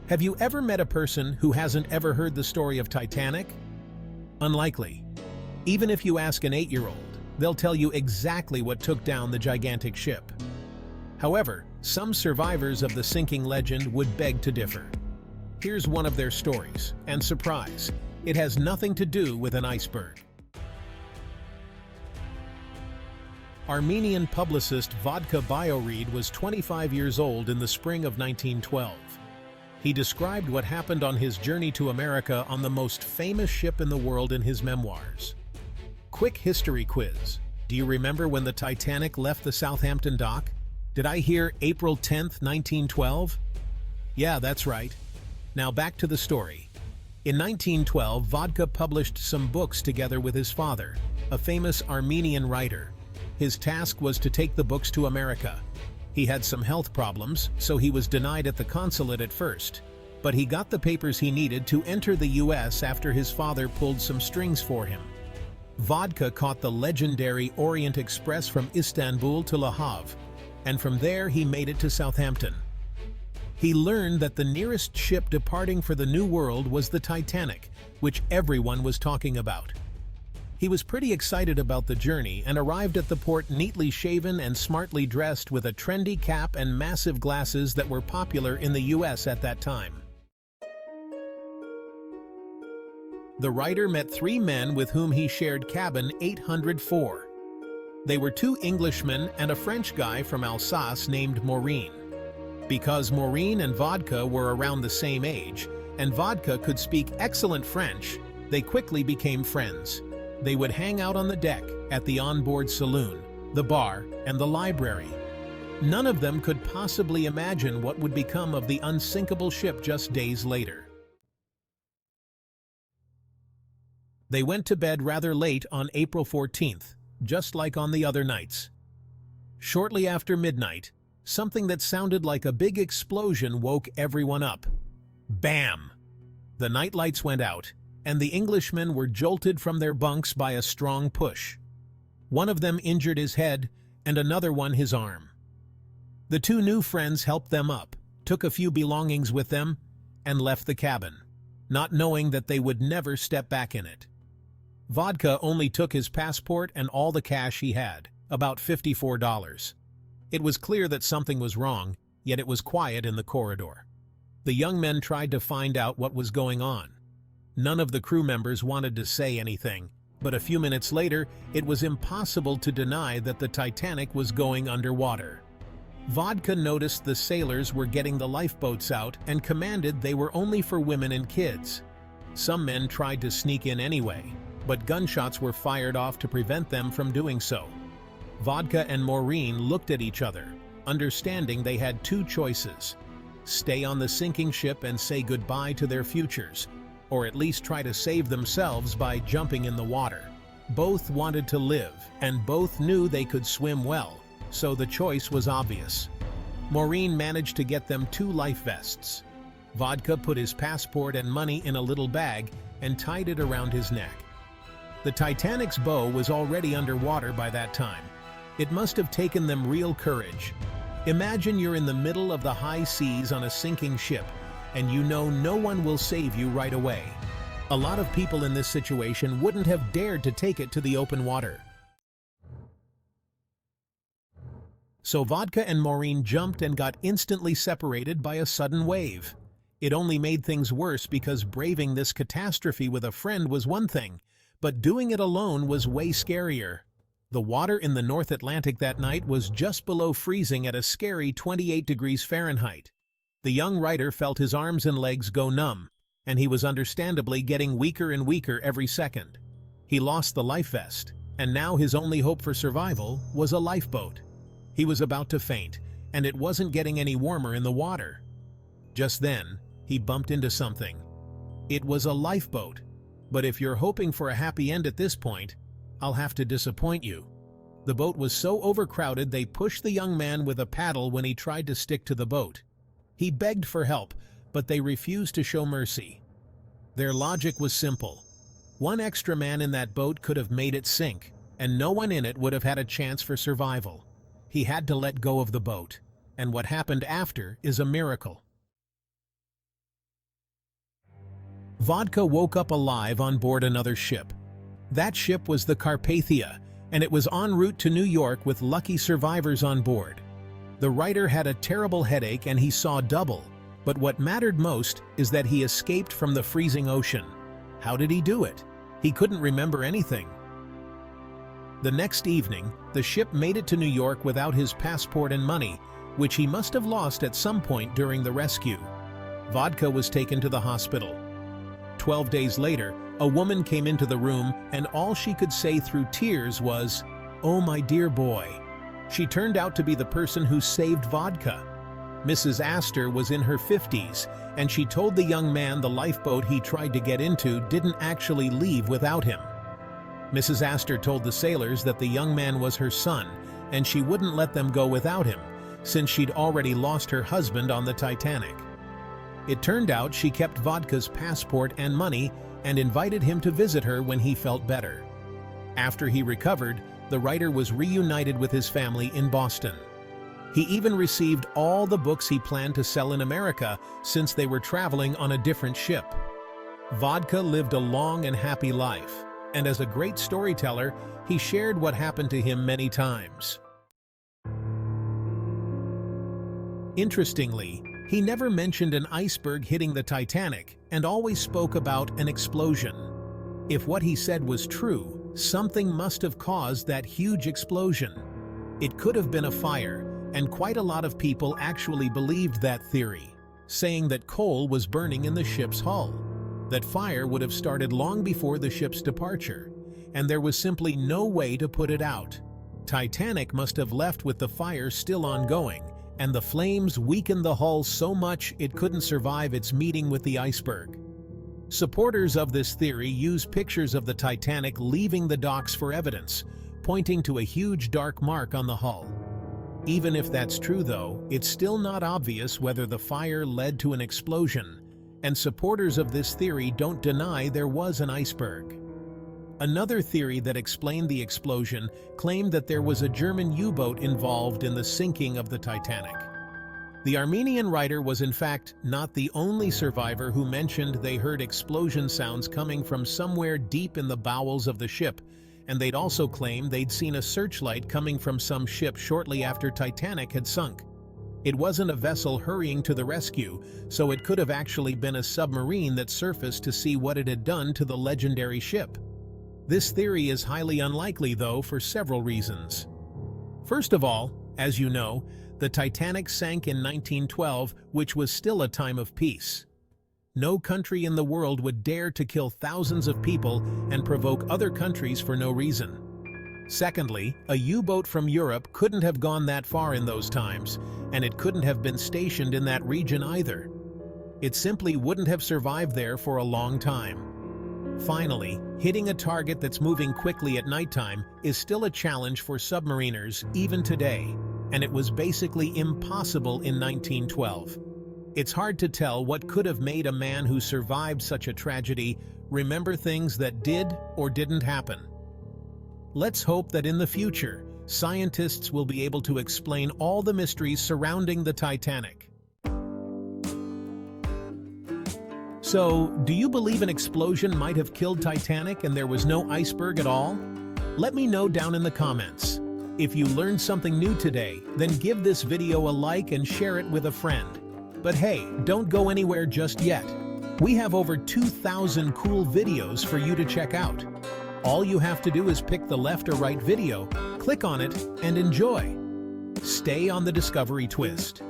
Have you ever met a person who hasn't ever heard the story of Titanic? Unlikely. Even if you ask an 8-year-old, they'll tell you exactly what took down the gigantic ship. However, some survivors of the sinking legend would beg to differ. Here's one of their stories, and surprise, it has nothing to do with an iceberg. Armenian publicist Vaghinak Byurat was 25 years old in the spring of 1912. He described what happened on his journey to America on the most famous ship in the world in his memoirs. Quick history quiz. Do you remember when the Titanic left the Southampton dock? Did I hear April 10th, 1912? Yeah, that's right. Now back to the story. In 1912, Vaghinak published some books together with his father, a famous Armenian writer. His task was to take the books to America. He had some health problems, so he was denied at the consulate at first. But he got the papers he needed to enter the US after his father pulled some strings for him. Vaghinak caught the legendary Orient Express from Istanbul to Le Havre, and from there he made it to Southampton. He learned that the nearest ship departing for the New World was the Titanic, which everyone was talking about. He was pretty excited about the journey and arrived at the port neatly shaven and smartly dressed with a trendy cap and massive glasses that were popular in the US at that time. The writer met 3 men with whom he shared cabin 804. They were 2 Englishmen and a French guy from Alsace named Maureen. Because Maureen and Vaghinak were around the same age, and Vaghinak could speak excellent French, they quickly became friends. They would hang out on the deck, at the onboard saloon, the bar, and the library. None of them could possibly imagine what would become of the unsinkable ship just days later. They went to bed rather late on April 14th, just like on the other nights. Shortly after midnight, something that sounded like a big explosion woke everyone up. Bam! The nightlights went out, and the Englishmen were jolted from their bunks by a strong push. One of them injured his head, and another one his arm. The 2 new friends helped them up, took a few belongings with them, and left the cabin, not knowing that they would never step back in it. Vaghinak only took his passport and all the cash he had, about $54. It was clear that something was wrong, yet it was quiet in the corridor. The young men tried to find out what was going on. None of the crew members wanted to say anything, but a few minutes later, it was impossible to deny that the Titanic was going underwater. Vaghinak noticed the sailors were getting the lifeboats out and commanded they were only for women and kids. Some men tried to sneak in anyway, but gunshots were fired off to prevent them from doing so. Vaghinak and Maureen looked at each other, understanding they had 2 choices: stay on the sinking ship and say goodbye to their futures, or at least try to save themselves by jumping in the water. Both wanted to live, and both knew they could swim well, so the choice was obvious. Maureen managed to get them 2 life vests. Vaghinak put his passport and money in a little bag and tied it around his neck. The Titanic's bow was already underwater by that time. It must have taken them real courage. Imagine you're in the middle of the high seas on a sinking ship, and you know no one will save you right away. A lot of people in this situation wouldn't have dared to take it to the open water. So Vaghinak and Maureen jumped and got instantly separated by a sudden wave. It only made things worse because braving this catastrophe with a friend was one thing, but doing it alone was way scarier. The water in the North Atlantic that night was just below freezing at a scary 28 degrees Fahrenheit. The young writer felt his arms and legs go numb, and he was understandably getting weaker and weaker every second. He lost the life vest, and now his only hope for survival was a lifeboat. He was about to faint, and it wasn't getting any warmer in the water. Just then, he bumped into something. It was a lifeboat, but if you're hoping for a happy end at this point, I'll have to disappoint you. The boat was so overcrowded they pushed the young man with a paddle when he tried to stick to the boat. He begged for help, but they refused to show mercy. Their logic was simple. One extra man in that boat could have made it sink, and no one in it would have had a chance for survival. He had to let go of the boat, and what happened after is a miracle. Vodka woke up alive on board another ship. That ship was the Carpathia, and it was en route to New York with lucky survivors on board. The writer had a terrible headache and he saw double, but what mattered most is that he escaped from the freezing ocean. How did he do it? He couldn't remember anything. The next evening, the ship made it to New York without his passport and money, which he must have lost at some point during the rescue. Vodka was taken to the hospital. 12 days later, a woman came into the room and all she could say through tears was, "Oh, my dear boy." She turned out to be the person who saved Vodka. Mrs. Astor was in her 50s, and she told the young man the lifeboat he tried to get into didn't actually leave without him. Mrs. Astor told the sailors that the young man was her son, and she wouldn't let them go without him, since she'd already lost her husband on the Titanic. It turned out she kept Vodka's passport and money and invited him to visit her when he felt better. After he recovered, the writer was reunited with his family in Boston. He even received all the books he planned to sell in America since they were traveling on a different ship. Vodka lived a long and happy life, and as a great storyteller, he shared what happened to him many times. Interestingly, he never mentioned an iceberg hitting the Titanic and always spoke about an explosion. If what he said was true, something must have caused that huge explosion. It could have been a fire, and quite a lot of people actually believed that theory, saying that coal was burning in the ship's hull, that fire would have started long before the ship's departure, and there was simply no way to put it out. Titanic must have left with the fire still ongoing, and the flames weakened the hull so much it couldn't survive its meeting with the iceberg. Supporters of this theory use pictures of the Titanic leaving the docks for evidence, pointing to a huge dark mark on the hull. Even if that's true though, it's still not obvious whether the fire led to an explosion, and supporters of this theory don't deny there was an iceberg. Another theory that explained the explosion claimed that there was a German U-boat involved in the sinking of the Titanic. The Armenian writer was in fact not the only survivor who mentioned they heard explosion sounds coming from somewhere deep in the bowels of the ship, and they'd also claimed they'd seen a searchlight coming from some ship shortly after Titanic had sunk. It wasn't a vessel hurrying to the rescue, so it could have actually been a submarine that surfaced to see what it had done to the legendary ship. This theory is highly unlikely, though, for several reasons. First of all, as you know, the Titanic sank in 1912, which was still a time of peace. No country in the world would dare to kill thousands of people and provoke other countries for no reason. Secondly, a U-boat from Europe couldn't have gone that far in those times, and it couldn't have been stationed in that region either. It simply wouldn't have survived there for a long time. Finally, hitting a target that's moving quickly at nighttime is still a challenge for submariners even today, and it was basically impossible in 1912. It's hard to tell what could have made a man who survived such a tragedy remember things that did or didn't happen. Let's hope that in the future, scientists will be able to explain all the mysteries surrounding the Titanic. So, do you believe an explosion might have killed Titanic and there was no iceberg at all? Let me know down in the comments. If you learned something new today, then give this video a like and share it with a friend. But hey, don't go anywhere just yet. We have over 2,000 cool videos for you to check out. All you have to do is pick the left or right video, click on it, and enjoy. Stay on the Discovery Twist.